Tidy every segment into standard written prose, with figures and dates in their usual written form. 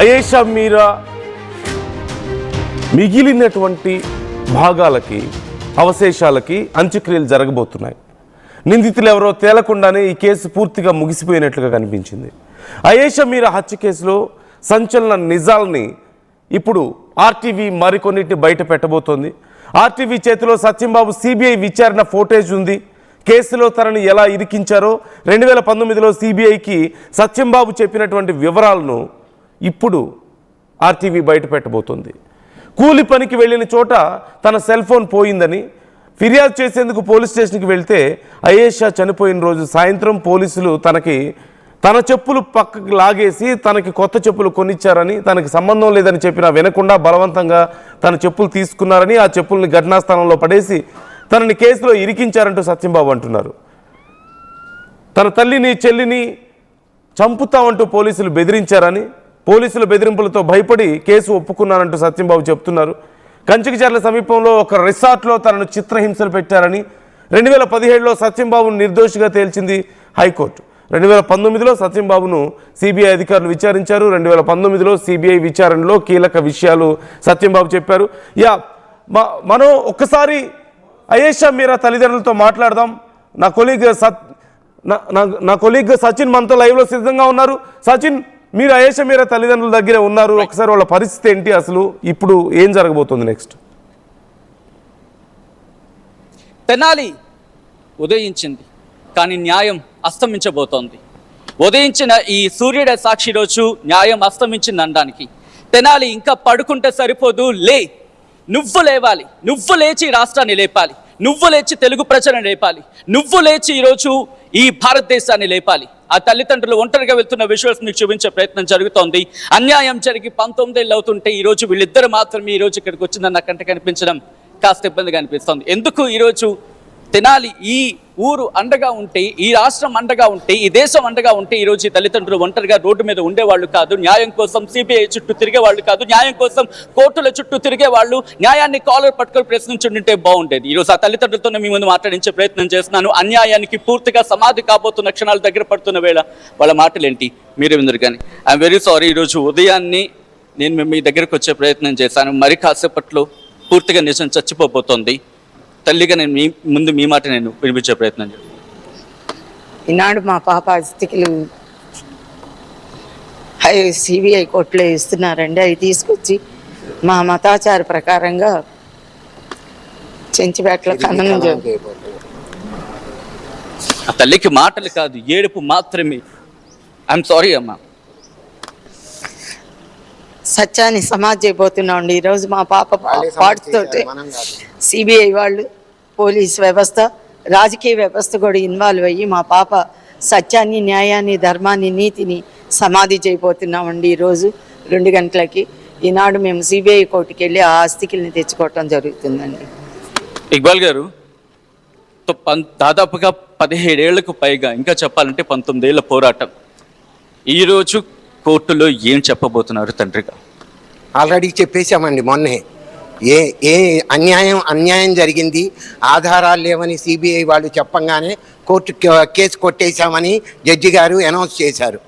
అయేషా మీరా మిగిలినటువంటి భాగాలకి అవశేషాలకి అంత్యక్రియలు జరగబోతున్నాయి. నిందితులు ఎవరో తేలకుండానే ఈ కేసు పూర్తిగా ముగిసిపోయినట్లుగా కనిపించింది. అయేషా మీరా హత్య కేసులో సంచలన నిజాల్ని ఇప్పుడు ఆర్టీవీ మరికొన్నిటిని బయట పెట్టబోతోంది. ఆర్టీవీ చేతిలో సత్యంబాబు సిబిఐ విచారణ ఫోటేజ్ ఉంది. కేసులో తనని ఎలా ఇరికించారో 2019లో సిబిఐకి సత్యంబాబు చెప్పినటువంటి వివరాలను ఇప్పుడు ఆర్టీవీ బయట పెట్టబోతోంది. కూలి పనికి వెళ్ళిన చోట తన సెల్ ఫోన్ పోయిందని ఫిర్యాదు చేసేందుకు పోలీస్ స్టేషన్కి వెళ్తే అయేషా చనిపోయిన రోజు సాయంత్రం పోలీసులు తన చెప్పులు పక్కకు లాగేసి తనకి కొత్త చెప్పులు కొనిచ్చారని, తనకి సంబంధం లేదని చెప్పినా వినకుండా బలవంతంగా తన చెప్పులు తీసుకున్నారని, ఆ చెప్పుల్ని ఘటనా స్థలంలో పడేసి తనని కేసులో ఇరికించారంటూ సత్యంబాబు అంటున్నారు. తన తల్లిని చెల్లిని చంపుతామంటూ పోలీసులు బెదిరించారని, పోలీసుల బెదిరింపులతో భయపడి కేసు ఒప్పుకున్నానంటూ సత్యంబాబు చెప్తున్నారు. కంచికచర్ల సమీపంలో ఒక రిసార్ట్లో తనను చిత్రహింసలు పెట్టారని 2017లో సత్యంబాబును నిర్దోషిగా తేల్చింది హైకోర్టు. 2019లో సత్యంబాబును సిబిఐ అధికారులు విచారించారు. 2019లో సిబిఐ విచారణలో కీలక విషయాలు సత్యంబాబు చెప్పారు. మనం ఒక్కసారి అయేషా మీరా తల్లిదండ్రులతో మాట్లాడదాం. నా కొలీగ్ సచిన్ మనతో లైవ్లో సిద్ధంగా ఉన్నారు. సచిన్, మీరు అయేషా మీరా తల్లిదండ్రుల దగ్గర ఉన్నారు. ఒకసారి వాళ్ళ పరిస్థితి ఏంటి, అసలు ఇప్పుడు ఏం జరగబోతుంది నెక్స్ట్? తెనాలి ఉదయించింది, కానీ న్యాయం అస్తమించబోతోంది. ఉదయించిన ఈ సూర్యుడ సాక్షి రోజు న్యాయం అస్తమించింది అనడానికి తెనాలి ఇంకా పడుకుంటే సరిపోదు, నువ్వు లేవాలి, నువ్వు లేచి రాష్ట్రాన్ని లేపాలి, నువ్వు లేచి తెలుగు ప్రజలను లేపాలి, నువ్వు లేచి ఈరోజు ఈ భారతదేశాన్ని లేపాలి. ఆ తల్లిదండ్రులు ఒంటరిగా వెళ్తున్న విజువల్స్ మీకు చూపించే ప్రయత్నం జరుగుతోంది. అన్యాయం జరిగి 19 ఏళ్ళు అవుతుంటే ఈరోజు వీళ్ళిద్దరు మాత్రమే ఈరోజు ఇక్కడికి వచ్చిందని నాకంటే కనిపించడం కాస్త ఇబ్బందిగా అనిపిస్తుంది. ఎందుకు ఈరోజు తెనాలి ఈ ఊరు అండగా ఉంటే, ఈ రాష్ట్రం అండగా ఉంటే, ఈ దేశం అండగా ఉంటే ఈరోజు ఈ తల్లిదండ్రులు ఒంటరిగా రోడ్డు మీద ఉండేవాళ్ళు కాదు, న్యాయం కోసం సిబిఐ చుట్టూ తిరిగేవాళ్ళు కాదు, న్యాయం కోసం కోర్టుల చుట్టూ తిరిగేవాళ్ళు, న్యాయాన్ని కాలర్ పట్టుకొని ప్రశ్నించుంటే బాగుండేది. ఈరోజు ఆ తల్లిదండ్రులతోనే మీ ముందు మాట్లాడించే ప్రయత్నం చేస్తున్నాను. అన్యాయానికి పూర్తిగా సమాధి కాబోతున్న క్షణాలు దగ్గర పడుతున్న వేళ వాళ్ళ మాటలేంటి మీరే విందరు. కానీ ఐఎమ్ వెరీ సారీ, ఈరోజు ఉదయాన్నే నేను మీ దగ్గరకు వచ్చే ప్రయత్నం చేశాను. మరి కాసేపట్లో పూర్తిగా నిజం చచ్చిపోబోతోంది. తల్లిగా నేను మీ మాట నేను వినిపించే ప్రయత్నం చేస్తాను. ఈనాడు మా పాప అస్థికలు సిబిఐ కోర్టులో ఇస్తున్నారండి. అవి తీసుకొచ్చి మా మతాచార ప్రకారంగా చెంచిపేటలో ఖననం ఆ తల్లికి మాటలు కాదు, ఏడుపు మాత్రమే. ఐఎమ్ సారీ అమ్మా. సత్యాన్ని సమాజ్ చేయబోతున్నాం అండి. ఈరోజు మా పాప పాటుతో సిబిఐ వాళ్ళు, పోలీస్ వ్యవస్థ, రాజకీయ వ్యవస్థ కూడా ఇన్వాల్వ్ అయ్యి మా పాప సత్యాన్ని, న్యాయాన్ని, ధర్మాన్ని, నీతిని సమాధి చేయబోతున్నామండి. ఈరోజు 2 గంటలకి ఈనాడు మేము సిబిఐ కోర్టుకి వెళ్ళి ఆ ఆస్తికల్ని తెచ్చుకోవటం జరుగుతుందండి. ఇక్బాల్ గారు, దాదాపుగా 17 ఏళ్లకు పైగా, ఇంకా చెప్పాలంటే 19 ఏళ్ల పోరాటం, ఈరోజు కోర్టులో ఏం చెప్పబోతున్నారు తండ్రిగా? ఆల్రెడీ చెప్పేశామండి మొన్నే. ఏ అన్యాయం జరిగింది, ఆధారాలు లేవని సిబిఐ వాళ్ళు చెప్పంగానే కోర్టు కేసు కొట్టేశామని జడ్జి గారు అనౌన్స్ చేశారు.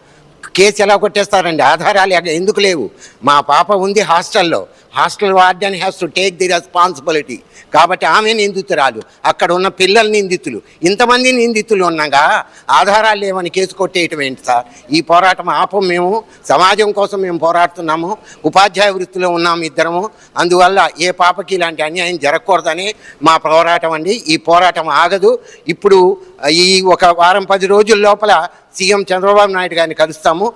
కేసు ఎలా కొట్టేస్తారండి? ఆధారాలు ఎందుకు లేవు? మా పాప ఉంది హాస్టల్లో, hostel warden has to take the responsibility. కాబట్టి ఆమె నిందితురాలు, అక్కడ ఉన్న పిల్లలు నిందితులు, ఇంతమంది నిందితులు ఉన్నాగా ఆధారాలు లేవని కేసు కొట్టేయటం ఏంటి సార్? ఈ పోరాటం ఆపం. మేము సమాజం కోసం మేము పోరాడుతున్నాము, ఉపాధ్యాయ వృత్తిలో ఉన్నాము ఇద్దరము. అందువల్ల ఏ పాపకి ఇలాంటి అన్యాయం జరగకూడదని మా పోరాటం అండి. ఈ పోరాటం ఆగదు. ఇప్పుడు ఈ ఒక వారం 10 రోజుల లోపల సీఎం చంద్రబాబు నాయుడు గారిని కలుస్తాము.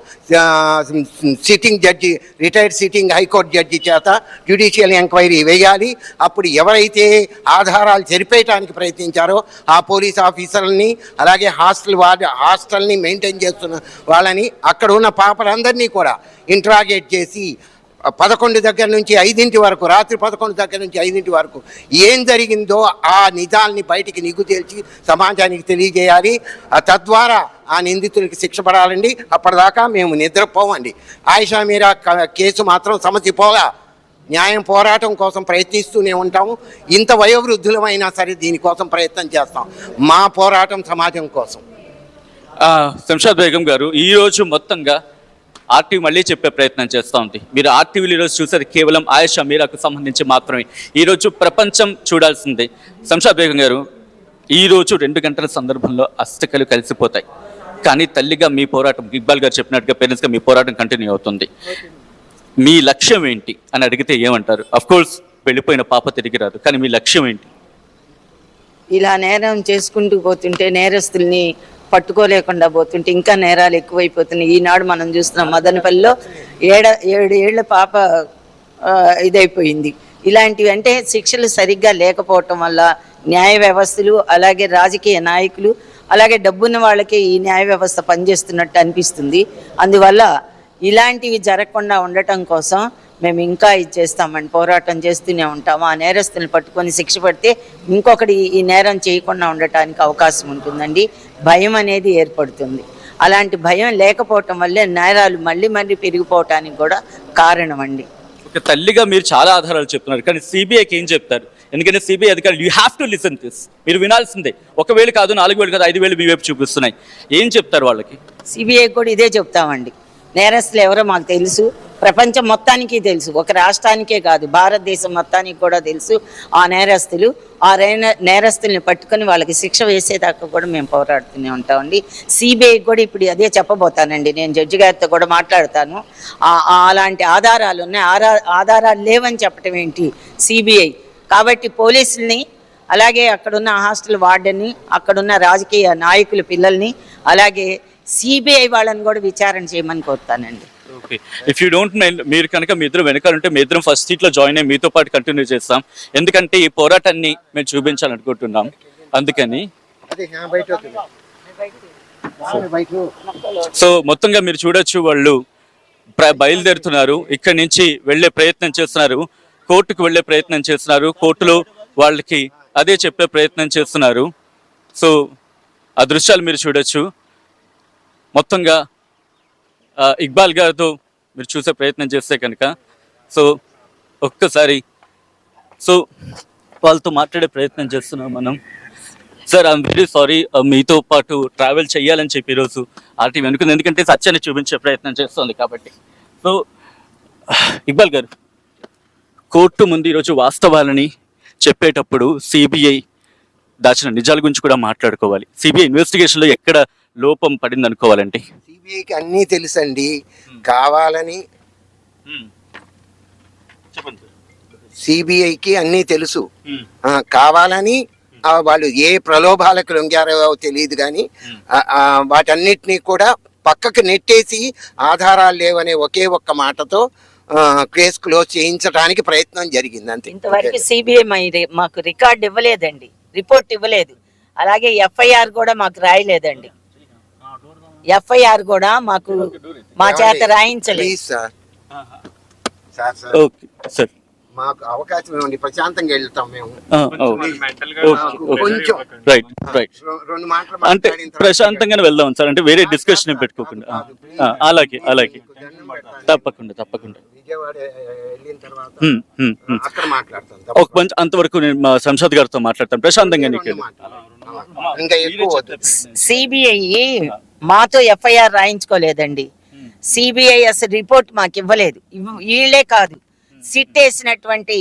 Sitting judge, retired sitting high court judge చేత జ్యుడిషియల్ ఎంక్వైరీ వేయాలి. అప్పుడు ఎవరైతే ఆధారాలు చెరిపేయటానికి ప్రయత్నించారో ఆ పోలీస్ ఆఫీసర్లని, అలాగే హాస్టల్ని మెయింటైన్ చేస్తున్న వాళ్ళని, అక్కడ ఉన్న పాపలందరినీ కూడా ఇంట్రాగేట్ చేసి 11 దగ్గర నుంచి 5 వరకు, రాత్రి 11 దగ్గర నుంచి 5 వరకు ఏం జరిగిందో ఆ నిజాల్ని బయటికి నిగ్గు తేల్చి సమాజానికి తెలియజేయాలి. తద్వారా ఆ నిందితులకి శిక్ష పడాలండి. అప్పటిదాకా మేము నిద్రపోవండి. ఆయేషా మీరా కేసు మాత్రం సమసిపోలా. న్యాయం పోరాటం కోసం ప్రయత్నిస్తూనే ఉంటాము. ఇంత వయోవృద్ధులమైనా సరే దీనికోసం ప్రయత్నం చేస్తాం. మా పోరాటం సమాజం కోసం. శంషాద్ బేగం గారు, ఈరోజు మొత్తంగా ఆర్టీవీ మళ్ళీ చెప్పే ప్రయత్నం చేస్తూ ఉంది. మీరు ఆర్టీవీలో ఈరోజు చూసేది కేవలం ఆయేషా మీరాకు సంబంధించి మాత్రమే. ఈరోజు ప్రపంచం చూడాల్సిందే. శంషాద్ బేగం గారు, ఈరోజు 2 గంటల సందర్భంలో అస్థికలు కలిసిపోతాయి, కానీ తల్లిగా మీ పోరాటం, ఇక్బాల్ గారు చెప్పినట్టుగా పేరెంట్స్గా మీ పోరాటం కంటిన్యూ అవుతుంది. మీ లక్ష్యం ఏంటి అని అడిగితే ఏమంటారు? అఫ్ కోర్స్ వెళ్ళిపోయిన పాప తిరిగి రాదు, కానీ మీ లక్ష్యం ఏంటి? ఇలా నేరం చేసుకుంటూ పోతుంటే, నేరస్తుల్ని పట్టుకోలేకుండా పోతుంటే ఇంకా నేరాలు ఎక్కువైపోతున్నాయి. ఈనాడు మనం చూస్తున్నాం మదనపల్లిలో 7 ఏళ్ల పాప ఇదైపోయింది. ఇలాంటివి అంటే శిక్షలు సరిగ్గా లేకపోవటం వల్ల న్యాయ వ్యవస్థలు, అలాగే రాజకీయ నాయకులు, అలాగే డబ్బున్న వాళ్ళకే ఈ న్యాయ వ్యవస్థ పనిచేస్తున్నట్టు అనిపిస్తుంది. అందువల్ల ఇలాంటివి జరగకుండా ఉండటం కోసం మేము ఇంకా ఇది చేస్తామని పోరాటం చేస్తూనే ఉంటాము. ఆ నేరస్తులను పట్టుకొని శిక్ష పడితే ఇంకొకటి ఈ నేరం చేయకుండా ఉండటానికి అవకాశం ఉంటుందండి. భయం అనేది ఏర్పడుతుంది. అలాంటి భయం లేకపోవటం వల్లే నేరాలు మళ్ళీ మళ్ళీ పెరిగిపోవటానికి కూడా కారణం అండి. ఒక తల్లిగా మీరు చాలా ఆధారాలు చెప్తున్నారు, కానీ సిబిఐకి ఏం చెప్తారు? ఎందుకంటే సిబిఐ అధికారులు you have to listen this, మీరు వినాల్సిందే. 1,000 కాదు, 4,000 కాదు, 5,000 మీ వైపు చూపిస్తున్నాయి. ఏం చెప్తారు వాళ్ళకి? సిబిఐ కూడా ఇదే చెప్తామండి. నేరస్తులు ఎవరో మాకు తెలుసు, ప్రపంచం మొత్తానికి తెలుసు, ఒక రాష్ట్రానికే కాదు భారతదేశం మొత్తానికి కూడా తెలుసు ఆ నేరస్తులు. ఆ నేరస్తుల్ని పట్టుకొని వాళ్ళకి శిక్ష వేసేదాకా కూడా మేము పోరాడుతూనే ఉంటామండి. సిబిఐ కూడా ఇప్పుడు అదే చెప్పబోతానండి. నేను జడ్జి గారితో కూడా మాట్లాడతాను. అలాంటి ఆధారాలు ఉన్నాయి, ఆధారాలు లేవని చెప్పటం ఏంటి సిబిఐ? కాబట్టి పోలీసుల్ని, అలాగే అక్కడున్న హాస్టల్ వార్డెన్ని, అక్కడున్న రాజకీయ నాయకుల పిల్లల్ని, అలాగే సిబిఐ వాళ్ళని కూడా విచారణ చేయమని కోరుతానండి. Okay, if you don't mind, మీరు కనుక మీ ఇద్దరు వెనకాలంటే మీ ఇద్దరం ఫస్ట్ సీట్లో జాయిన్ అయ్యి మీతో పాటు కంటిన్యూ చేస్తాం. ఎందుకంటే ఈ పోరాటాన్ని మేము చూపించాలనుకుంటున్నాం. అందుకని సో మొత్తంగా మీరు చూడొచ్చు, వాళ్ళు బయలుదేరుతున్నారు, ఇక్కడి నుంచి వెళ్ళే ప్రయత్నం చేస్తున్నారు, కోర్టుకు వెళ్ళే ప్రయత్నం చేస్తున్నారు, కోర్టులో వాళ్ళకి అదే చెప్పే ప్రయత్నం చేస్తున్నారు. సో ఆ దృశ్యాలు మీరు చూడొచ్చు. మొత్తంగా ఇక్బాల్ గారితో మీరు చూసే ప్రయత్నం చేస్తే కనుక సో ఒక్కసారి వాళ్ళతో మాట్లాడే ప్రయత్నం చేస్తున్నాం మనం. సార్, ఐఎమ్ వెరీ సారీ, మీతో పాటు ట్రావెల్ చేయాలని చెప్పి ఈరోజు ఆర్టీవీ అనుకుంది, ఎందుకంటే సత్యాన్ని చూపించే ప్రయత్నం చేస్తుంది కాబట్టి. సో ఇక్బాల్ గారు, కోర్టు ముందు ఈరోజు వాస్తవాలని చెప్పేటప్పుడు సిబిఐ దాచిన నిజాల గురించి కూడా మాట్లాడుకోవాలి. సిబిఐ ఇన్వెస్టిగేషన్లో ఎక్కడ లోపం పడింది అనుకోవాలంటే? సిబిఐకి అన్నీ తెలుసండి, కావాలని సిబిఐకి అన్నీ తెలుసు, కావాలని వాళ్ళు ఏ ప్రలోభాలకు లొంగారో తెలియదు, కానీ వాటన్నిటినీ కూడా పక్కకు నెట్టేసి ఆధారాలు లేవనే ఒకే ఒక్క మాటతో కేసు క్లోజ్ చేయించడానికి ప్రయత్నం జరిగింది అంతే. ఇంతవరకు సిబిఐ మాకు రికార్డు ఇవ్వలేదండి, రిపోర్ట్ ఇవ్వలేదు, అలాగే ఎఫ్ఐఆర్ కూడా మాకు రాయలేదండి. ఎఫ్ఐఆర్ కూడా మాకు మా చేత రాయించలేదు. ఓకే సార్, మాకు అవకాశం ఇవ్వండి, ప్రశాంతంగా వెళ్తాం మేము. కొంచెం రైట్ రైట్, అంటే ప్రశాంతంగానే వెళ్దాం సార్, అంటే వేరే డిస్కషన్ పెట్టుకోకుండా. అలాగే అలాగే, తప్పకుండా తప్పకుండా. విజయవాడ వెళ్ళిన తర్వాత అక్కడ మాట్లాడతాం. ఒక మంచి అంతవరకు నేను మా శంషాద్ గారితో మాట్లాడతాను ప్రశాంతంగా. ఇంకా ఎక్కువ సిబిఐ మాతో ఎఫ్ఐఆర్ రాయించుకోలేదండి. సిబిఐ అసలు రిపోర్ట్ మాకు ఇవ్వలేదు. వీళ్ళే కాదు, సిట్ వేసినటువంటి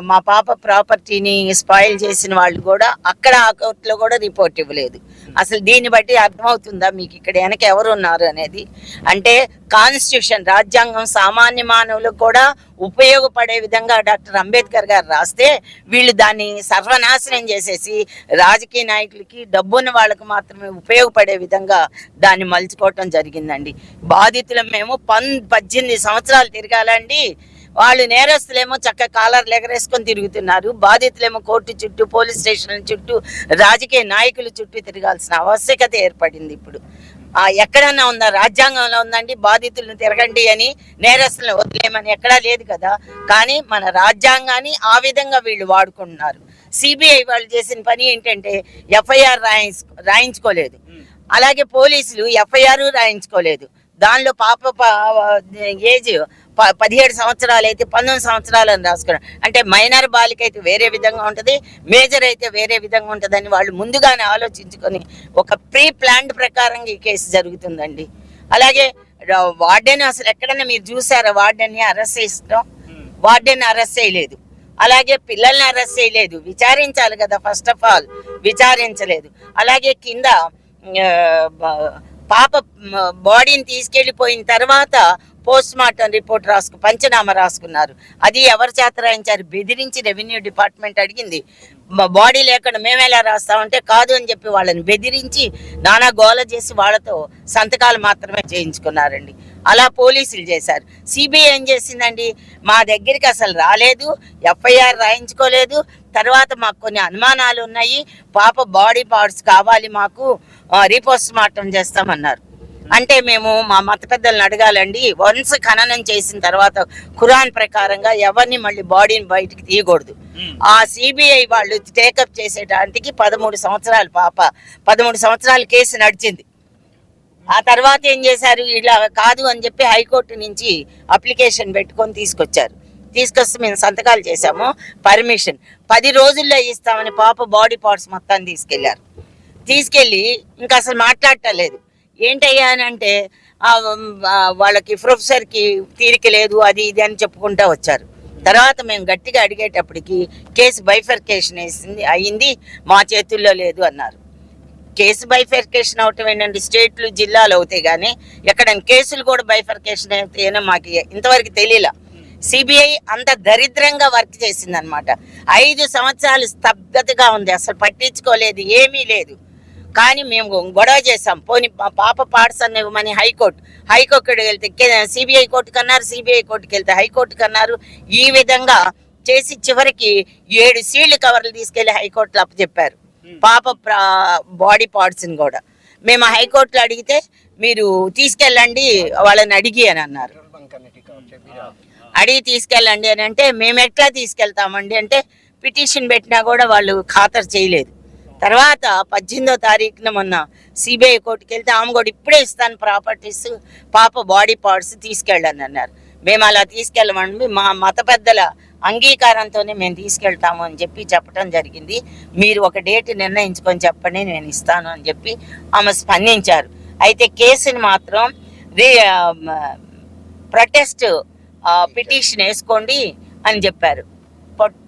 మా పాప ప్రాపర్టీని స్పాయిల్ చేసిన వాళ్ళు కూడా అక్కడ ఆ కోర్టులో కూడా రిపోర్ట్ ఇవ్వలేదు. అసలు దీన్ని బట్టి అర్థమవుతుందా మీకు ఇక్కడ వెనక ఎవరు ఉన్నారు అనేది? అంటే కాన్స్టిట్యూషన్, రాజ్యాంగం సామాన్య మానవులకు కూడా ఉపయోగపడే విధంగా డాక్టర్ అంబేద్కర్ గారు రాస్తే వీళ్ళు దాన్ని సర్వనాశనం చేసేసి రాజకీయ నాయకులకి, డబ్బున్న వాళ్ళకు మాత్రమే ఉపయోగపడే విధంగా దాన్ని మలుచుకోవటం జరిగిందండి. బాధితులు మేము 18 సంవత్సరాలు తిరగాలండి. వాళ్ళు నేరస్తులేమో చక్క కాలర్లు ఎగరేసుకొని తిరుగుతున్నారు, బాధితులేమో కోర్టు చుట్టూ, పోలీస్ స్టేషన్ల చుట్టూ, రాజకీయ నాయకుల చుట్టూ తిరగాల్సిన ఆవశ్యకత ఏర్పడింది. ఇప్పుడు ఎక్కడన్నా ఉందా? రాజ్యాంగంలో ఉందండి బాధితులను తిరగండి అని, నేరస్తులను వదిలేమని? ఎక్కడా లేదు కదా. కానీ మన రాజ్యాంగాన్ని ఆ విధంగా వీళ్ళు వాడుకుంటున్నారు. సిబిఐ వాళ్ళు చేసిన పని ఏంటంటే ఎఫ్ఐఆర్ రాయించుకోలేదు, అలాగే పోలీసులు ఎఫ్ఐఆర్ రాయించుకోలేదు. దానిలో పాప ఏజ్ 17 సంవత్సరాలు అయితే 19 సంవత్సరాలని రాసుకున్నారు. అంటే మైనర్ బాలిక అయితే వేరే విధంగా ఉంటుంది, మేజర్ అయితే వేరే విధంగా ఉంటుందని వాళ్ళు ముందుగానే ఆలోచించుకొని ఒక ప్రీ ప్లాన్డ్ ప్రకారంగా ఈ కేసు జరుగుతుందండి. అలాగే వార్డెన్ అసలు ఎక్కడన్నా మీరు చూసారా వార్డెన్ని అరెస్ట్ చేస్తాం? వార్డెన్ అరెస్ట్ చేయలేదు, అలాగే పిల్లల్ని అరెస్ట్ చేయలేదు. విచారించాలి కదా, ఫస్ట్ ఆఫ్ ఆల్ విచారించలేదు. అలాగే కింద పాప బాడీని తీసుకెళ్లిపోయిన తర్వాత పోస్ట్ మార్టం రిపోర్ట్ పంచనామా రాసుకున్నారు. అది ఎవరి చేత రాయించారు? బెదిరించి రెవెన్యూ డిపార్ట్మెంట్ అడిగింది. బాడీ లేకుండా మేమేలా రాస్తామంటే కాదు అని చెప్పి వాళ్ళని బెదిరించి నానా గోల చేసి వాళ్ళతో సంతకాలు మాత్రమే చేయించుకున్నారండి. అలా పోలీసులు చేశారు. సిబిఐ ఏం చేసిందండి, మా దగ్గరికి అసలు రాలేదు, ఎఫ్ఐఆర్ రాయించుకోలేదు. తర్వాత మాకు కొన్ని అనుమానాలు ఉన్నాయి, పాప బాడీ పార్ట్స్ కావాలి, మాకు రీపోస్ట్ మార్టం చేస్తామన్నారు. అంటే మేము మా మత పెద్దలను అడగాలండి, వన్స్ ఖననం చేసిన తర్వాత ఖురాన్ ప్రకారంగా ఎవరిని మళ్ళీ బాడీని బయటికి తీయకూడదు. ఆ సిబిఐ వాళ్ళు టేకప్ చేసేటానికి 13 సంవత్సరాలు పాప 13 సంవత్సరాల కేసు నడిచింది. ఆ తర్వాత ఏం చేశారు, ఇలా కాదు అని చెప్పి హైకోర్టు నుంచి అప్లికేషన్ పెట్టుకొని తీసుకొస్తే మేము సంతకాలు చేశాము, పర్మిషన్ 10 రోజుల్లో ఇస్తామని పాప బాడీ పార్ట్స్ మొత్తాన్ని తీసుకెళ్ళి ఇంకా అసలు మాట్లాడటలేదు. ఏంటయ్యా అని అంటే వాళ్ళకి ప్రొఫెసర్కి తీరిక లేదు, అది ఇది అని చెప్పుకుంటూ వచ్చారు. తర్వాత మేము గట్టిగా అడిగేటప్పటికి కేసు బైఫర్కేషన్ అయింది, మా చేతుల్లో లేదు అన్నారు. కేసు బైఫర్కేషన్ అవటం ఏంటంటే స్టేట్లు జిల్లాలు అవుతాయి, కానీ ఎక్కడ కేసులు కూడా బైఫర్కేషన్ అవుతాయనో మాకు ఇంతవరకు తెలియలా. సిబిఐ అంత దరిద్రంగా వర్క్ చేసింది అనమాట. 5 సంవత్సరాలు స్తబ్దతగా ఉంది, అసలు పట్టించుకోలేదు, ఏమీ లేదు. కానీ మేము గొడవ చేసాం, పోనీ పాప పార్ట్స్ అన్న ఇవ్వమని హైకోర్టుకి వెళ్తే సిబిఐ కోర్టుకు అన్నారు, సిబిఐ కోర్టుకి వెళ్తే హైకోర్టుకు అన్నారు. ఈ విధంగా చేసి చివరికి 7 సీల్డ్ కవర్లు తీసుకెళ్లి హైకోర్టులో అప్పచెప్పారు పాప బాడీ పార్ట్స్ని కూడా. మేము హైకోర్టులో అడిగితే మీరు తీసుకెళ్ళండి వాళ్ళని అడిగి అని అన్నారు. అడిగి తీసుకెళ్ళండి అని అంటే మేము ఎట్లా తీసుకెళ్తామండి అంటే పిటిషన్ పెట్టినా కూడా వాళ్ళు ఖాతరు చేయలేదు. తర్వాత 18వ తారీఖున మొన్న సిబిఐ కోర్టుకి వెళ్తే ఆమె కూడా ఇప్పుడే ఇస్తాను ప్రాపర్టీస్, పాప బాడీ పార్ట్స్ తీసుకెళ్ళండి అన్నారు. మేము అలా తీసుకెళ్ళమండి, మా మత పెద్దల అంగీకారంతోనే మేము తీసుకెళ్తాము అని చెప్పటం జరిగింది. మీరు ఒక డేట్ నిర్ణయించుకొని చెప్పండి, నేను ఇస్తాను అని చెప్పి ఆమె స్పందించారు. అయితే కేసుని మాత్రం ప్రొటెస్ట్ పిటిషన్ వేసుకోండి అని చెప్పారు.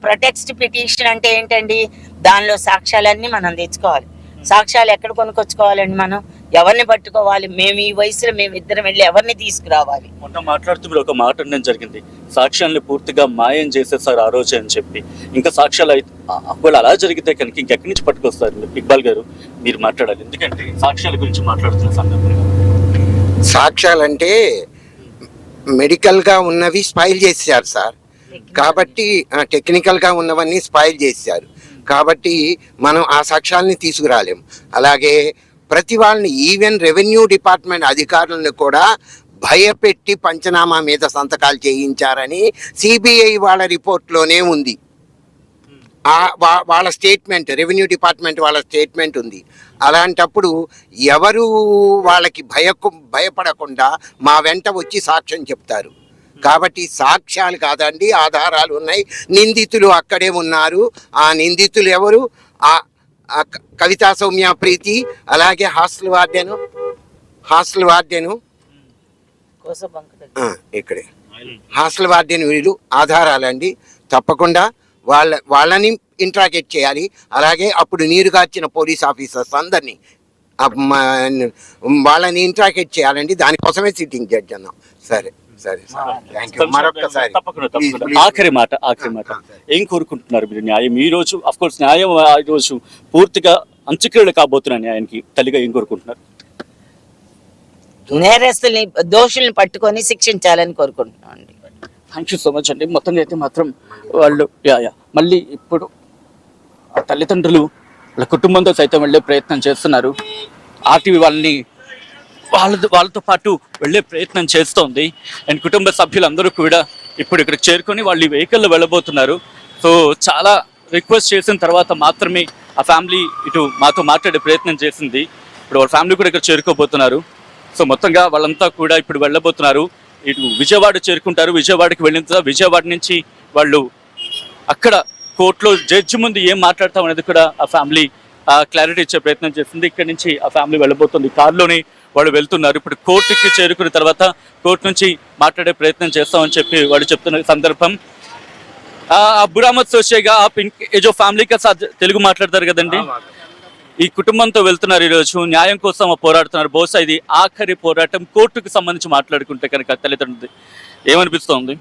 ప్రొటెక్స్ట్ పిటిషన్ అంటే ఏంటండి, దానిలో సాక్ష్యాలన్నీ మనం తెచ్చుకోవాలి. సాక్ష్యాలు ఎక్కడ కొనుక్కొచ్చుకోవాలండి, మనం ఎవరిని పట్టుకోవాలి? మేము ఈ వయసులో మేము ఇద్దరం వెళ్ళి ఎవరిని తీసుకురావాలి? మొన్న మాట్లాడుతూ మీరు ఒక మాట అనడం జరిగింది, సాక్ష్యాలను పూర్తిగా మాయం చేసేసారు ఆ రోజు అని చెప్పి. ఇంకా సాక్ష్యాలు ఒకవేళ అలా జరిగితే కనుక ఇంకెక్కడి నుంచి పట్టుకొస్తారు? ఇక్బాల్ గారు మీరు మాట్లాడాలి, ఎందుకంటే సాక్ష్యాల గురించి మాట్లాడుతున్న సందర్భంగా. సాక్ష్యాలంటే మెడికల్గా ఉన్నవి స్పైల్ చేశారు సార్, కాబట్టి టెక్నికల్గా ఉన్నవన్నీ స్పాయిల్ చేశారు. కాబట్టి మనం ఆ సాక్ష్యాలని తీసుకురాలేం. అలాగే ప్రతి వాళ్ళని ఈవెన్ రెవెన్యూ డిపార్ట్మెంట్ అధికారులను కూడా భయపెట్టి పంచనామా మీద సంతకాలు చేయించారని సిబిఐ వాళ్ళ రిపోర్ట్లోనే ఉంది. వాళ్ళ స్టేట్మెంట్, రెవెన్యూ డిపార్ట్మెంట్ వాళ్ళ స్టేట్మెంట్ ఉంది. అలాంటప్పుడు ఎవరు వాళ్ళకి భయపడకుండా మా వెంట వచ్చి సాక్ష్యం చెప్తారు. కాబట్టి సాక్ష్యాలు కాదండి, ఆధారాలు ఉన్నాయి. నిందితులు అక్కడే ఉన్నారు. ఆ నిందితులు ఎవరు? కవితా సౌమ్య ప్రీతి, అలాగే హాస్టల్ వార్డెను ఇక్కడే హాస్టల్ వార్డెన్, వీళ్ళు ఆధారాలండి. తప్పకుండా వాళ్ళని ఇంట్రాగేట్ చేయాలి. అలాగే అప్పుడు నీరు కార్చిన పోలీస్ ఆఫీసర్స్ అందరినీ వాళ్ళని ఇంట్రాగేట్ చేయాలండి. దానికోసమే సిట్టింగ్ జడ్జి అన్నాం. సరే మరొకసారి ఆఖరి మాట ఏం కోరుకుంటున్నారు మీరు? న్యాయం ఈ రోజు అఫ్ కోర్స్ న్యాయం ఈ రోజు పూర్తిగా అంత్యక్రియలు కాబోతున్న న్యాయానికి తల్లిగా ఏం కోరుకుంటున్నారు? నేరస్తుల్ని, దోషుల్ని పట్టుకొని శిక్షించాలని కోరుకుంటున్నాం అండి. థ్యాంక్ యూ సో మచ్ అండి. మొత్తంగా అయితే మాత్రం వాళ్ళు మళ్ళీ ఇప్పుడు ఆ తల్లిదండ్రులు వాళ్ళ కుటుంబంతో సైతం వెళ్ళే ప్రయత్నం చేస్తున్నారు. ఆర్టీవీ వాళ్ళతో పాటు వెళ్ళే ప్రయత్నం చేస్తోంది. అండ్ కుటుంబ సభ్యులందరూ కూడా ఇప్పుడు ఇక్కడికి చేరుకొని వాళ్ళు ఈ వెహికల్లో వెళ్ళబోతున్నారు. సో చాలా రిక్వెస్ట్ చేసిన తర్వాత మాత్రమే ఆ ఫ్యామిలీ ఇటు మాతో మాట్లాడే ప్రయత్నం చేసింది. ఇప్పుడు వాళ్ళ ఫ్యామిలీ కూడా ఇక్కడ చేరుకోబోతున్నారు. సో మొత్తంగా వాళ్ళంతా కూడా ఇప్పుడు వెళ్ళబోతున్నారు. ఇటు విజయవాడ చేరుకుంటారు. విజయవాడకి వెళ్ళిన తర్వాత విజయవాడ నుంచి వాళ్ళు అక్కడ కోర్టులో జడ్జి ముందు ఏం మాట్లాడతాం అనేది కూడా ఆ ఫ్యామిలీ క్లారిటీ ఇచ్చే ప్రయత్నం చేస్తుంది. ఇక్కడ నుంచి ఆ ఫ్యామిలీ వెళ్ళబోతుంది. కారులోనే వాళ్ళు వెళ్తున్నారు. ఇప్పుడు కోర్టుకి చేరుకున్న తర్వాత కోర్టు నుంచి మాట్లాడే ప్రయత్నం చేస్తామని చెప్పి వాళ్ళు చెప్తున్న సందర్భం. అబ్బుర్ అహ్మద్ సోషేగా ఆప్ ఏ జో ఫ్యామిలీ కా సాత్ తెలుగు మాట్లాడతారు కదండి, ఈ కుటుంబంతో వెళ్తున్నారు, ఈరోజు న్యాయం కోసం పోరాడుతున్నారు. బహుశా ఇది ఆఖరి పోరాటం. కోర్టుకు సంబంధించి మాట్లాడుకుంటే కనుక తల్లిదండ్రులది ఏమనిపిస్తోంది?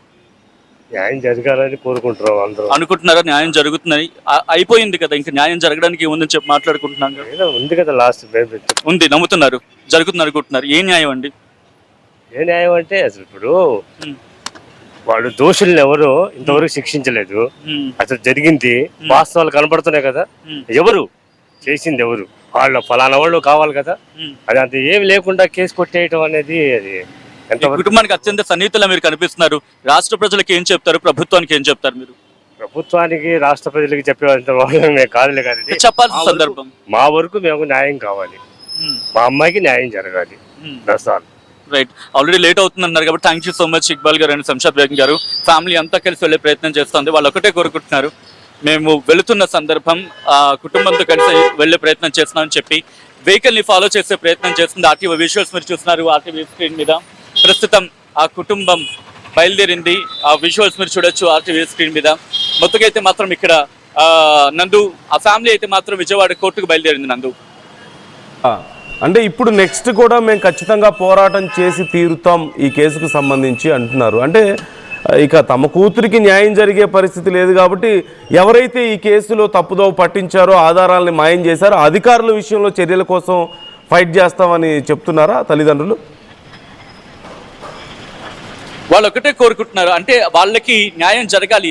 న్యాయం జరగాలని కోరుకుంటున్నాం అందరూ. అనుకుంటున్నారా న్యాయం జరుగుతుందని? అయిపోయింది కదా, ఇంకా న్యాయం జరగడానికి ఏముందని చెప్పి మాట్లాడుకుంటున్నాం కదా. ఏదో ఉంది కదా లాస్ట్ ఉంది, నమ్ముతున్నారు, జరుగుతుంది అనుకుంటున్నారు. ఏ న్యాయం అండి? ఏ న్యాయం అంటే అసలు ఇప్పుడు వాళ్ళు దోషుల్ని ఎవరు ఇంతవరకు శిక్షించలేదు. అసలు జరిగింది వాస్తవాలు కనపడుతున్నాయి కదా, ఎవరు చేసింది ఎవరు, వాళ్ళ ఫలానా వాళ్ళు కావాలి కదా. అది అంత ఏమి లేకుండా కేసు కొట్టేయటం అనేది అది ఈ కుటుంబానికి అత్యంత సన్నిహితులా మీరు కనిపిస్తున్నారు. రాష్ట్ర ప్రజలకు ఏం చెప్తారు, ప్రభుత్వానికి ఏం చెప్తారు మీరు? ప్రభుత్వానికి రాష్ట్ర ప్రజలకి చెప్పేంత వాళ్ళు మేము కాదులే కానీ చెప్పాల్సిన సందర్భం. మా వరకు మేము న్యాయం కావాలి, మా అమ్మాయికి న్యాయం జరగాలి. దసాలు రైట్, ఆల్రెడీ లేట్ అవుతుంది అన్నారు కాబట్టి thank you so much Iqbal గారు అండ్ శంషాద్ బేగం గారు. ఫ్యామిలీ అంతా కలిసి వెళ్ళే ప్రయత్నం చేస్తుంది. వాళ్ళు ఒకటే కోరుకుంటున్నారు, మేము వెళుతున్న సందర్భం కుటుంబంతో కలిసి వెళ్ళే ప్రయత్నం చేస్తున్నామని చెప్పి వెహికల్ ని ఫాలో చేసే ప్రయత్నం చేస్తుంది. ఆర్టీవీ విజువల్స్ మీరు చూస్తున్నారు ఆర్టీవీ స్క్రీన్ మీద. ప్రస్తుతం ఆ కుటుంబం బయలుదేరింది. ఆ విజువల్స్ మీరు చూడొచ్చు ఆర్టీవీ స్క్రీన్ మీద. మొత్తంగా అయితే మాత్రం ఇక్కడ నందు ఆ ఫ్యామిలీ అయితే మాత్రం విజయవాడ కోర్టుకు బయలుదేరింది. నందు, అంటే ఇప్పుడు నెక్స్ట్ కూడా మేము ఖచ్చితంగా పోరాటం చేసి తీరుతాం ఈ కేసుకు సంబంధించి అంటున్నారు. అంటే ఇక తమ కూతురికి న్యాయం జరిగే పరిస్థితి లేదు కాబట్టి ఎవరైతే ఈ కేసులో తప్పుదోవ పట్టించారో, ఆధారాలని మాయం చేశారో అధికారుల విషయంలో చర్యల కోసం ఫైట్ చేస్తామని చెప్తున్నారా తల్లిదండ్రులు? వాళ్ళు ఒకటే కోరుకుంటున్నారు, అంటే వాళ్ళకి న్యాయం జరగాలి.